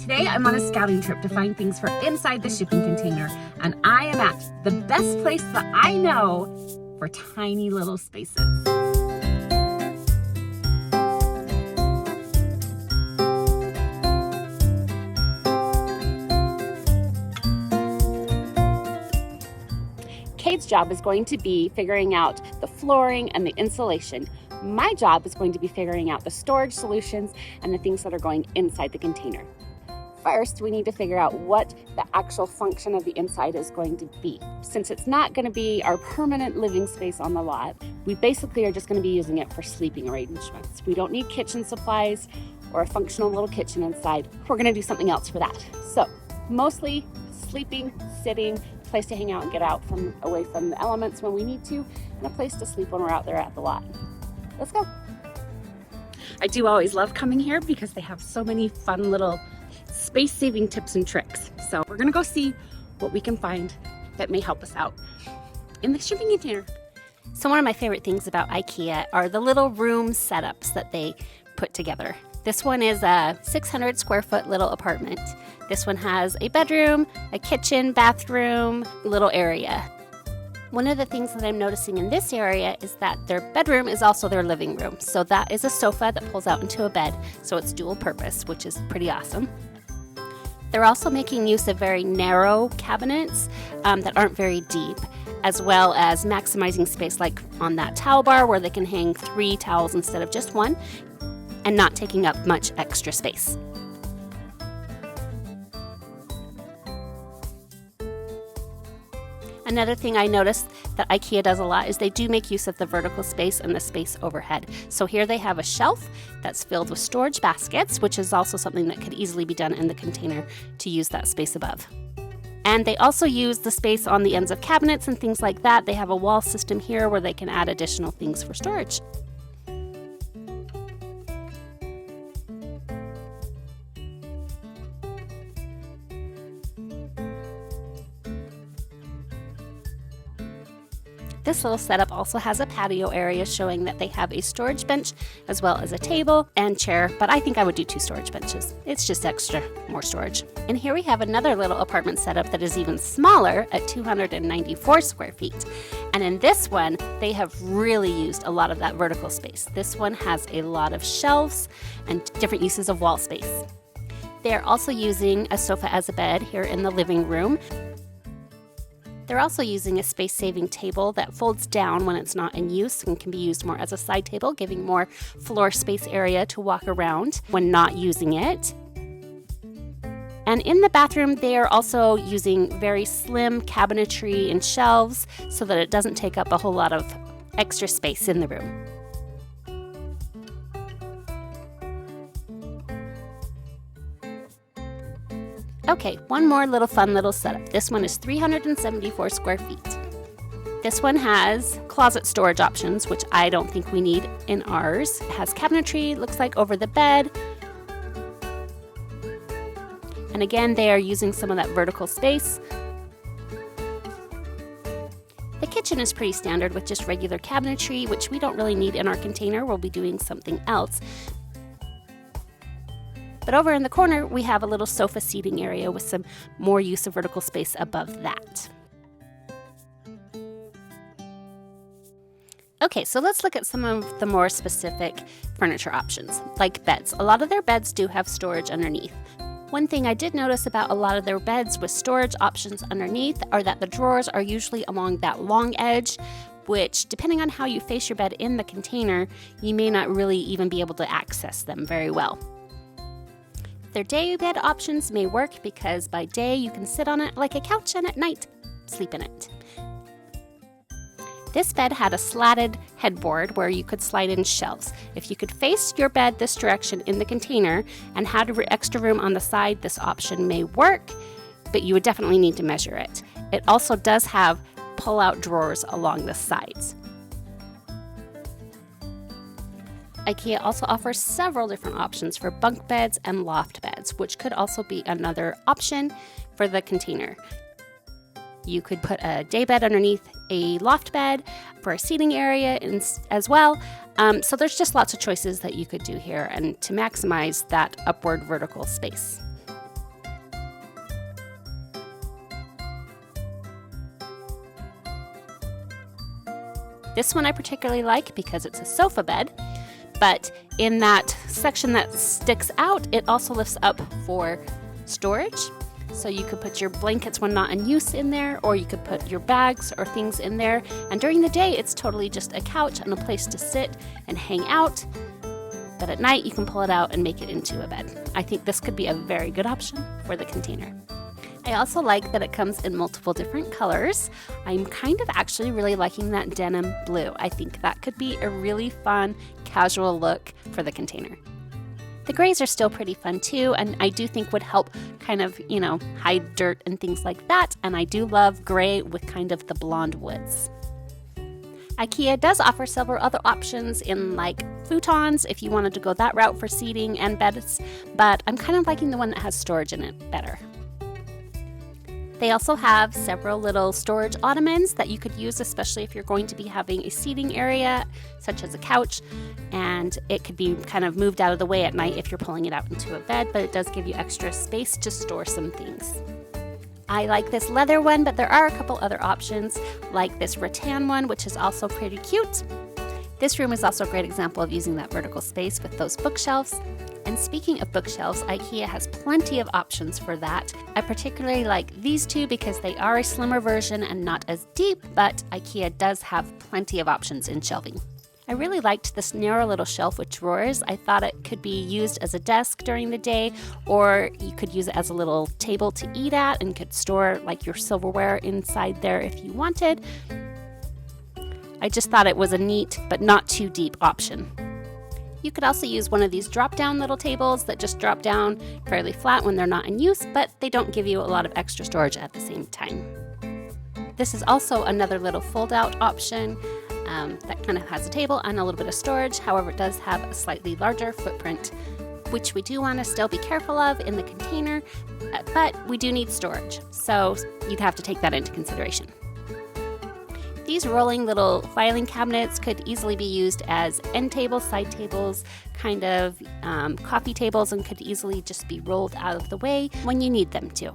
Today I'm on a scouting trip to find things for inside the shipping container, and I am at the best place that I know for tiny little spaces. Kate's job is going to be figuring out the flooring and the insulation. My job is going to be figuring out the storage solutions and the things that are going inside the container. First, we need to figure out what the actual function of the inside is going to be. Since it's not going to be our permanent living space on the lot, we basically are just going to be using it for sleeping arrangements. We don't need kitchen supplies or a functional little kitchen inside. We're going to do something else for that. So, mostly sleeping, sitting, place to hang out and get out away from the elements when we need to, and a place to sleep when we're out there at the lot. Let's go. I do always love coming here because they have so many fun little space-saving tips and tricks. So we're gonna go see what we can find that may help us out in the shipping container. So one of my favorite things about IKEA are the little room setups that they put together. This one is a 600 square foot little apartment. This one has a bedroom, a kitchen, bathroom, little area. One of the things that I'm noticing in this area is that their bedroom is also their living room. So that is a sofa that pulls out into a bed, so it's dual purpose, which is pretty awesome. They're also making use of very narrow cabinets that aren't very deep, as well as maximizing space, like on that towel bar where they can hang 3 towels instead of just 1, and not taking up much extra space. Another thing I noticed that IKEA does a lot is they do make use of the vertical space and the space overhead. So here they have a shelf that's filled with storage baskets, which is also something that could easily be done in the container to use that space above. And they also use the space on the ends of cabinets and things like that. They have a wall system here where they can add additional things for storage. This little setup also has a patio area showing that they have a storage bench as well as a table and chair, but I think I would do 2 storage benches. It's just extra, more storage. And here we have another little apartment setup that is even smaller at 294 square feet. And in this one, they have really used a lot of that vertical space. This one has a lot of shelves and different uses of wall space. They're also using a sofa as a bed here in the living room. They're also using a space-saving table that folds down when it's not in use and can be used more as a side table, giving more floor space area to walk around when not using it. And in the bathroom, they are also using very slim cabinetry and shelves so that it doesn't take up a whole lot of extra space in the room. Okay, one more little fun little setup. This one is 374 square feet. This one has closet storage options, which I don't think we need in ours. It has cabinetry, looks like over the bed. And again, they are using some of that vertical space. The kitchen is pretty standard with just regular cabinetry, which we don't really need in our container. We'll be doing something else. But over in the corner, we have a little sofa seating area with some more use of vertical space above that. Okay, so let's look at some of the more specific furniture options, like beds. A lot of their beds do have storage underneath. One thing I did notice about a lot of their beds with storage options underneath are that the drawers are usually along that long edge, which, depending on how you face your bed in the container, you may not really even be able to access them very well. Their day bed options may work because by day you can sit on it like a couch and at night sleep in it. This bed had a slatted headboard where you could slide in shelves. If you could face your bed this direction in the container and had extra room on the side, this option may work, but you would definitely need to measure it. It also does have pull-out drawers along the sides. IKEA also offers several different options for bunk beds and loft beds, which could also be another option for the container. You could put a day bed underneath a loft bed for a seating area as well. So there's just lots of choices that you could do here and to maximize that upward vertical space. This one I particularly like because it's a sofa bed, but in that section that sticks out, it also lifts up for storage. So you could put your blankets when not in use in there, or you could put your bags or things in there. And during the day, it's totally just a couch and a place to sit and hang out. But at night, you can pull it out and make it into a bed. I think this could be a very good option for the container. I also like that it comes in multiple different colors. I'm kind of actually really liking that denim blue. I think that could be a really fun, casual look for the container. The grays are still pretty fun too, and I do think would help kind of, hide dirt and things like that. And I do love gray with kind of the blonde woods. IKEA does offer several other options in like futons if you wanted to go that route for seating and beds, but I'm kind of liking the one that has storage in it better. They also have several little storage ottomans that you could use, especially if you're going to be having a seating area, such as a couch, and it could be kind of moved out of the way at night if you're pulling it out into a bed, but it does give you extra space to store some things. I like this leather one, but there are a couple other options, like this rattan one, which is also pretty cute. This room is also a great example of using that vertical space with those bookshelves. And speaking of bookshelves, IKEA has plenty of options for that. I particularly like these two because they are a slimmer version and not as deep, but IKEA does have plenty of options in shelving. I really liked this narrow little shelf with drawers. I thought it could be used as a desk during the day, or you could use it as a little table to eat at and could store like your silverware inside there if you wanted. I just thought it was a neat but not too deep option. You could also use one of these drop-down little tables that just drop down fairly flat when they're not in use, but they don't give you a lot of extra storage at the same time. This is also another little fold-out option that kind of has a table and a little bit of storage. However, it does have a slightly larger footprint, which we do want to still be careful of in the container, but we do need storage, so you'd have to take that into consideration. These rolling little filing cabinets could easily be used as end tables, side tables, kind of coffee tables, and could easily just be rolled out of the way when you need them to.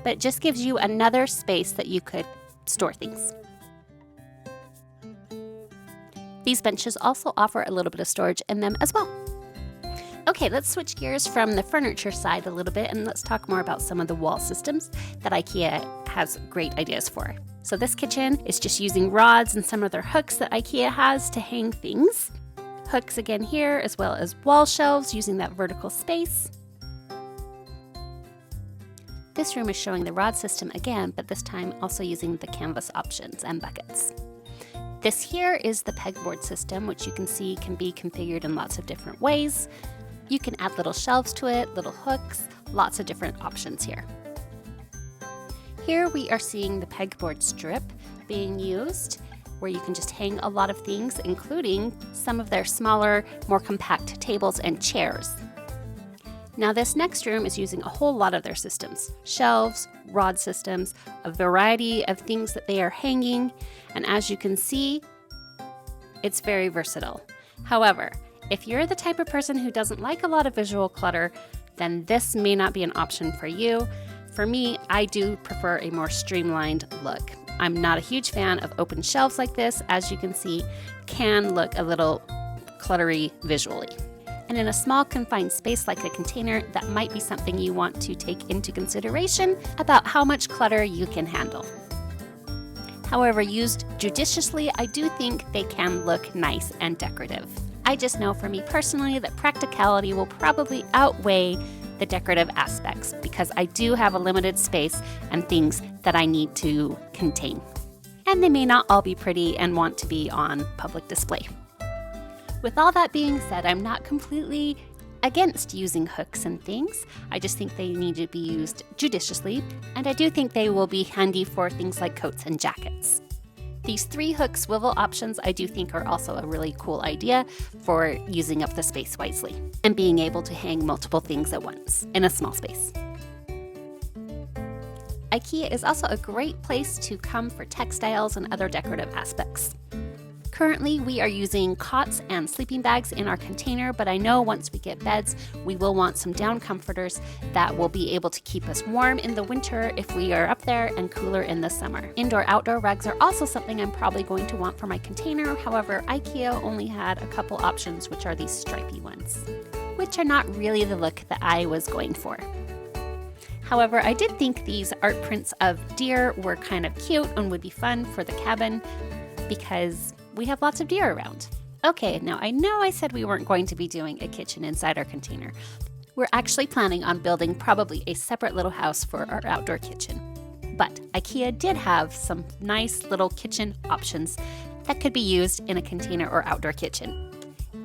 But it just gives you another space that you could store things. These benches also offer a little bit of storage in them as well. Okay, let's switch gears from the furniture side a little bit and let's talk more about some of the wall systems that IKEA has great ideas for. So this kitchen is just using rods and some of their hooks that IKEA has to hang things. Hooks again here, as well as wall shelves using that vertical space. This room is showing the rod system again, but this time also using the canvas options and buckets. This here is the pegboard system, which you can see can be configured in lots of different ways. You can add little shelves to it, little hooks, lots of different options here. Here we are seeing the pegboard strip being used, where you can just hang a lot of things, including some of their smaller, more compact tables and chairs. Now this next room is using a whole lot of their systems, shelves, rod systems, a variety of things that they are hanging, and as you can see, it's very versatile. However, if you're the type of person who doesn't like a lot of visual clutter, then this may not be an option for you. For me, I do prefer a more streamlined look. I'm not a huge fan of open shelves like this, as you can see, can look a little cluttery visually. And in a small confined space like a container, that might be something you want to take into consideration about how much clutter you can handle. However, used judiciously, I do think they can look nice and decorative. I just know for me personally that practicality will probably outweigh the decorative aspects because I do have a limited space and things that I need to contain. And they may not all be pretty and want to be on public display. With all that being said, I'm not completely against using hooks and things. I just think they need to be used judiciously, and I do think they will be handy for things like coats and jackets. These 3 hook swivel options I do think are also a really cool idea for using up the space wisely and being able to hang multiple things at once in a small space. IKEA is also a great place to come for textiles and other decorative aspects. Currently, we are using cots and sleeping bags in our container, but I know once we get beds, we will want some down comforters that will be able to keep us warm in the winter if we are up there and cooler in the summer. Indoor-outdoor rugs are also something I'm probably going to want for my container. However, IKEA only had a couple options, which are these stripy ones, which are not really the look that I was going for. However, I did think these art prints of deer were kind of cute and would be fun for the cabin because we have lots of deer around. Okay, now I know I said we weren't going to be doing a kitchen inside our container. We're actually planning on building probably a separate little house for our outdoor kitchen. But IKEA did have some nice little kitchen options that could be used in a container or outdoor kitchen.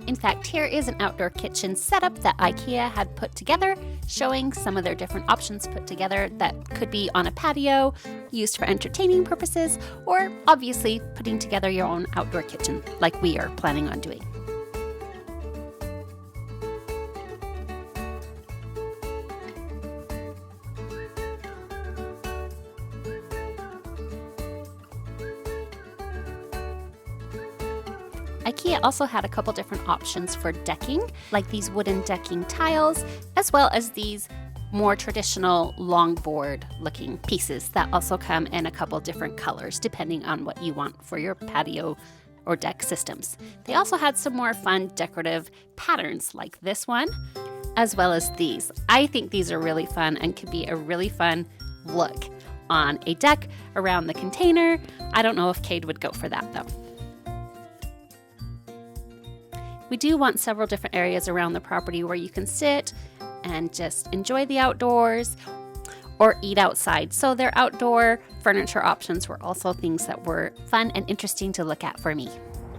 In fact, here is an outdoor kitchen setup that IKEA had put together, showing some of their different options put together that could be on a patio, used for entertaining purposes, or obviously putting together your own outdoor kitchen like we are planning on doing. IKEA also had a couple different options for decking, like these wooden decking tiles, as well as these more traditional longboard looking pieces that also come in a couple different colors depending on what you want for your patio or deck systems. They also had some more fun decorative patterns like this one, as well as these. I think these are really fun and could be a really fun look on a deck around the container. I don't know if Cade would go for that though. We do want several different areas around the property where you can sit and just enjoy the outdoors or eat outside. So their outdoor furniture options were also things that were fun and interesting to look at for me.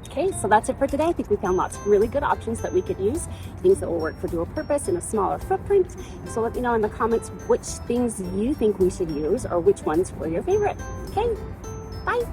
Okay, so that's it for today. I think we found lots of really good options that we could use, things that will work for dual purpose in a smaller footprint. So let me know in the comments which things you think we should use or which ones were your favorite. Okay, bye.